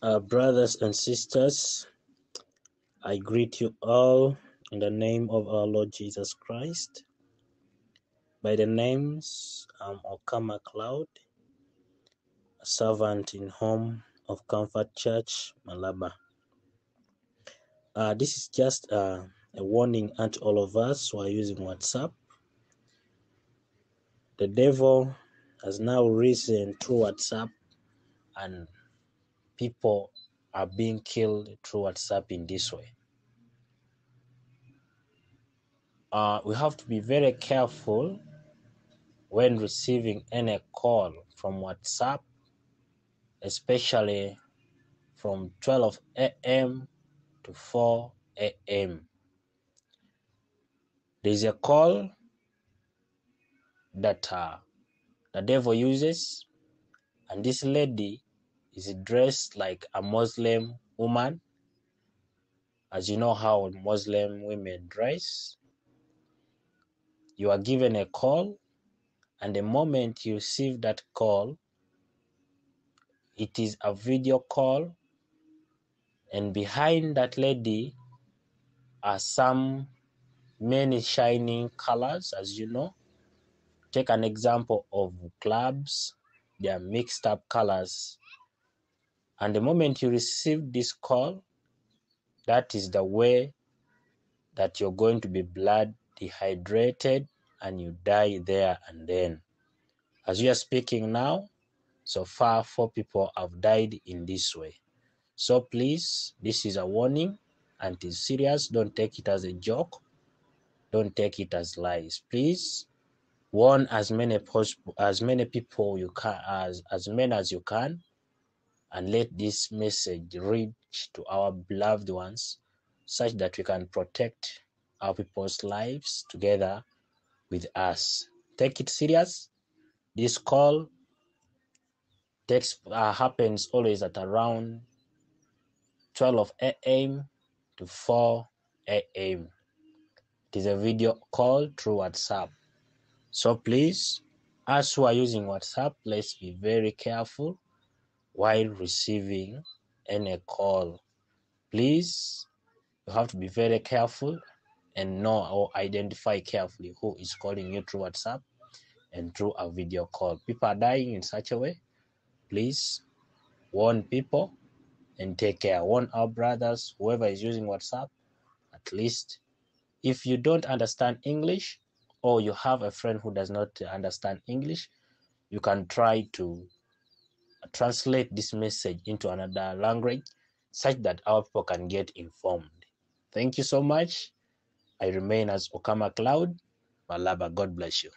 Brothers and sisters, I greet you all in the name of our Lord Jesus Christ. By the names, I'm Okama Cloud, a servant in Home of Comfort Church, Malaba. This is just a warning unto all of us who are using WhatsApp. The devil has now risen through WhatsApp, and people are being killed through WhatsApp in this way. We have to be very careful when receiving any call from WhatsApp, especially from 12 a.m. to 4 a.m. There's a call that the devil uses, and this lady is dressed like a Muslim woman. As you know how Muslim women dress. You are given a call, and the moment you receive that call, it is a video call, and behind that lady are many shining colors. As you know, take an example of clubs. They are mixed up colors, and the moment you receive this call, that is the way that you're going to be blood dehydrated and you die there and then. As we are speaking now, so far 4 people have died in this way. So please, this is a warning, and it is serious. Don't take it as a joke. Don't take it as lies. Please warn as many people you can, as many as you can, and let this message reach to our beloved ones, such that we can protect our people's lives together with us. Take it serious. This call happens always at around 12 a.m. to 4 a.m. It is a video call through WhatsApp. So please, us who are using WhatsApp, let's be very careful while receiving any call. Please, you have to be very careful and know or identify carefully who is calling you through WhatsApp and through a video call. People are dying in such a way. Please warn people and take care. Warn our brothers, whoever is using WhatsApp. At least if you don't understand English, or you have a friend who does not understand English, you can try to translate this message into another language such that our people can get informed. Thank you so much. I remain as Okama Cloud. Malaba. God bless you.